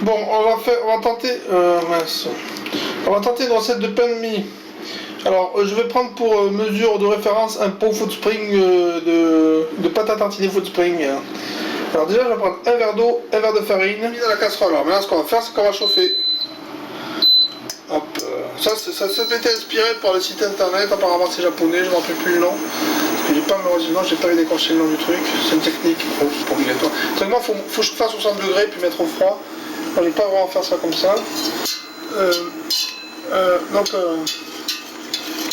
Bon, on va tenter, mince. On va tenter une recette de pain de mie. Alors, je vais prendre pour mesure de référence un pot food spring de pâte à tartiner food spring. Alors déjà, je vais prendre un verre d'eau, un verre de farine, mis dans la casserole. Alors maintenant, ce qu'on va faire, c'est qu'on va chauffer. Hop, ça m'était inspiré par le site internet, apparemment c'est japonais, je m'en rappelle plus le nom. Parce que j'ai pas malheureusement, j'ai pas décroché le nom du truc, c'est une technique, bon, c'est pas obligatoire. Seulement, faut que je fasse 60 degrés puis mettre au froid. Moi, je vais pas vraiment faire ça comme ça.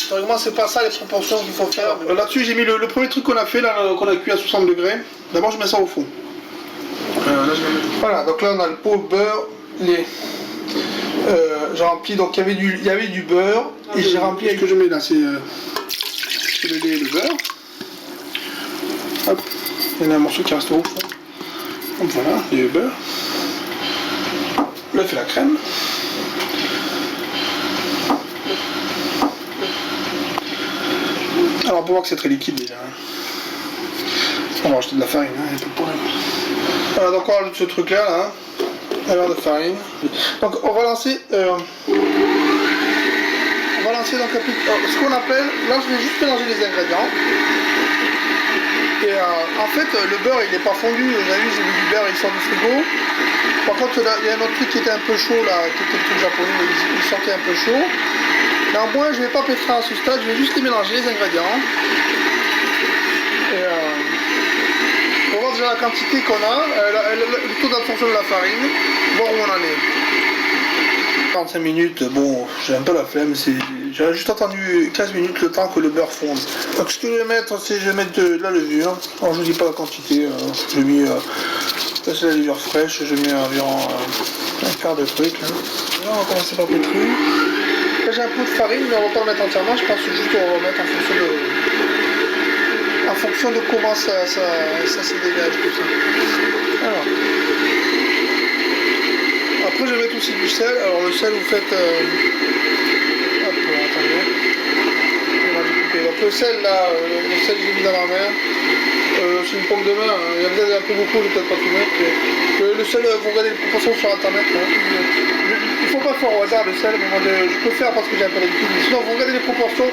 Théoriquement, c'est pas ça les proportions qu'il faut faire. Là-dessus, j'ai mis le premier truc qu'on a fait, là, qu'on a cuit à 60 degrés. D'abord, je mets ça au fond. Voilà, donc là, on a le pot, le beurre, j'ai rempli, donc il y avait du beurre, et j'ai rempli avec... Ce que je mets là, c'est le lait et le beurre. Hop, il y en a un morceau qui reste au fond. Donc voilà, il y a le beurre. L'œuf et la crème. Alors on peut voir que c'est très liquide déjà. On va rajouter de la farine, il n'y a pas de problème. Voilà, donc on rajoute ce truc là, un verre de farine. Donc on va lancer donc ce qu'on appelle, là je vais juste mélanger les ingrédients. Et en fait le beurre il n'est pas fondu, vous avez vu j'ai vu du beurre, il sort du frigo. Par contre là, il y a un autre truc qui était un peu chaud là, qui était le truc japonais, mais il sortait un peu chaud. Néanmoins je ne vais pas pétrir à ce stade, je vais juste les mélanger les ingrédients. Et on va voir déjà la quantité qu'on a, le taux d'absorption de la farine, voir où on en est. 45 minutes, bon, j'ai un peu la flemme, j'ai juste attendu 15 minutes le temps que le beurre fonde. Donc ce que je vais mettre, c'est de la levure. Alors je ne dis pas la quantité, j'ai mis, c'est la levure fraîche, je mets environ un quart de truc. Là, on va commencer par pétrir. Là j'ai un peu de farine, mais on va pas le mettre entièrement, je pense juste qu'on va remettre en fonction de comment ça se dégage tout ça. Alors. Après je vais mettre aussi du sel, alors le sel vous faites... Hop, attendez. Donc le sel là, le sel que j'ai mis dans ma main, c'est une pomme de main, hein. Il y a peut-être un peu beaucoup, je vais peut-être pas tout mettre. Le sel, vous regardez les proportions sur internet. Hein. Il faut pas faire au hasard le sel, mais moi je peux faire parce que j'ai un peu l'habitude. Sinon vous regardez les proportions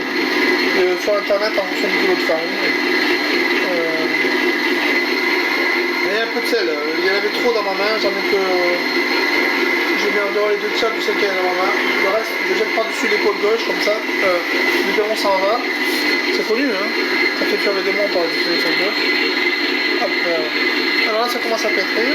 sur internet en fonction du kilo de farine. Il y a un peu de sel, il y en avait trop dans ma main, j'en ai que... Je mets en dehors les 2 tiers du sel qu'il y a dans ma main. Le reste, je jette par-dessus l'épaule gauche, comme ça. L'évidemment, ça en va. C'est connu, hein. Ça fait faire le démon par-dessus l'épaule gauche. Hop, alors là, ça commence à pétrir.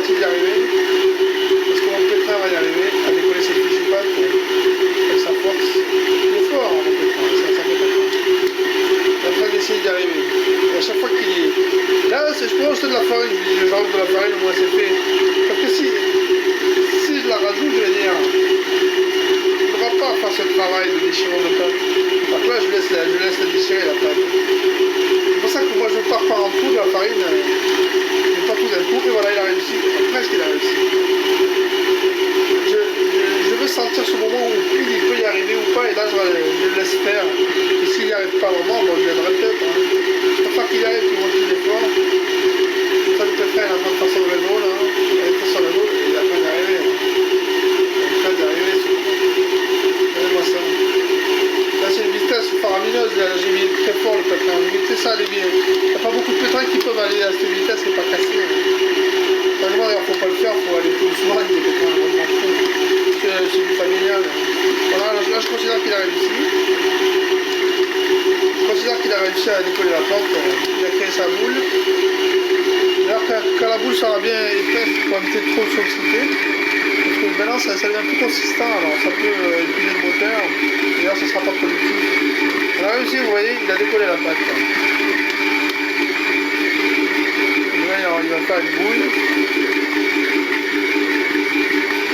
va-t-il y arriver? Est-ce que mon pétrin va y arriver à décoller cette fichue patte avec sa force? Il est fort, mon pétrin, c'est un sacré pétrin. Il est en train d'essayer d'y arriver. Et à chaque fois qu'il est... Là, je peux acheter de la farine, je lui dis, je rajoute de la farine, au moins c'est fait. Parce que si je la rajoute, je vais dire, il n'aura pas à faire ce travail de déchirement de pâte. Donc là, je laisse la déchirer la pâte. C'est pour ça que moi, je pars par un coup de la farine. Je pas tout d'un coup, et voilà, il a réussi. Presque, il a réussi. Je veux sentir ce moment où il peut y arriver ou pas, et là, je le laisse faire. Et s'il n'y arrive pas vraiment, bon, je l'aiderai peut-être. Hein. Je préfère qu'il arrive, qu'il monte l'effort. Ça, le peut faire, il est en train de faire son vélo, là. Il est sur le vélo, il est en train d'arriver. Il est en train d'arriver. Regardez-moi ça. Là, c'est une vitesse faramineuse, là, j'ai mis très fort le pétrin. Limitez ça, les billes. Il n'y a pas beaucoup de pétrins qui peuvent aller à cette vitesse, c'est pas cassé. Franchement, il ne faut pas le faire, il faut aller plus doucement avec des pétrins. Parce que c'est du familial. Voilà, là, je considère qu'il a réussi. Je considère qu'il a réussi à décoller la plante. Il a créé sa boule. D'ailleurs, quand la boule sera bien épaisse, il faut éviter de trop solliciter. Parce que maintenant, ça devient plus consistant, alors ça peut épuiser le moteur. D'ailleurs, ça ne sera pas productif. On a réussi, vous voyez, il a décollé la pâte. Là, il va faire une boule.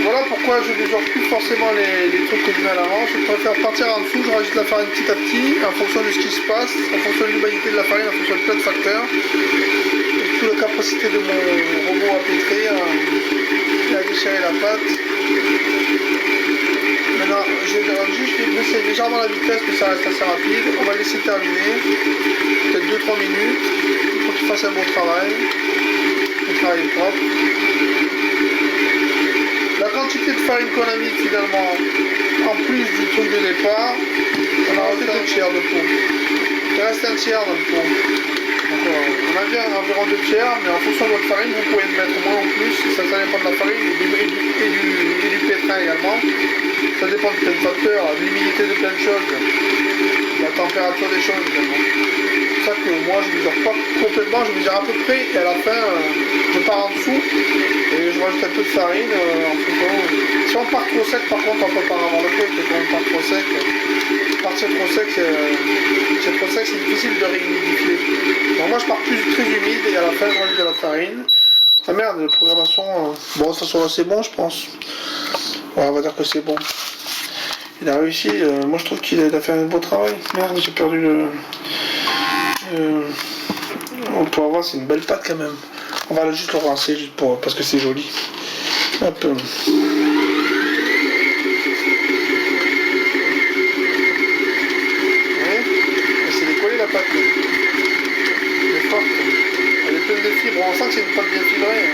Voilà pourquoi je ne mesure plus forcément les trucs que je mets à l'avant. Je préfère partir en dessous, je rajoute la farine petit à petit, en fonction de ce qui se passe, en fonction de l'humanité de la farine, en fonction de plein de facteurs. Et toute la capacité de mon robot à pétrir et à déchirer la pâte. Maintenant, je vais juste baisser légèrement la vitesse, mais ça reste assez rapide. On va laisser terminer, peut-être 2-3 minutes, pour qu'il fasse un bon travail. Le travail est propre. La quantité de farine qu'on a mis finalement, en plus du truc de départ, on a rajouté 2 tiers de pot. Il reste un tiers dans le pot. Donc, on a bien environ 2 tiers, mais en fonction de votre farine, vous pouvez mettre moins ou plus, ça dépend de la farine et du pétrin également. Ça dépend de plein de facteurs, de l'humidité de plein de choses, de la température des choses également. C'est pour ça que moi je ne mesure pas complètement, je mesure à peu près, et à la fin je pars en dessous et je rajoute un peu de farine en fonction. Si on part trop sec, par contre on peut pas avoir le truc, quand on part trop sec, partir trop sec c'est difficile de réhumidifier. Donc moi je pars très humide et à la fin je rajoute de la farine. Ah merde, la programmation, bon ça sera assez bon je pense. Ouais, on va dire que c'est bon. Il a réussi, moi je trouve qu'il a fait un beau travail. Merde, j'ai perdu le... on peut voir, c'est une belle pâte quand même. On va juste le rincer juste parce que c'est joli. Hop. Elle s'est décollée la pâte. Elle est forte. Elle est pleine de fibres. On sent que c'est une pâte bien fibrée.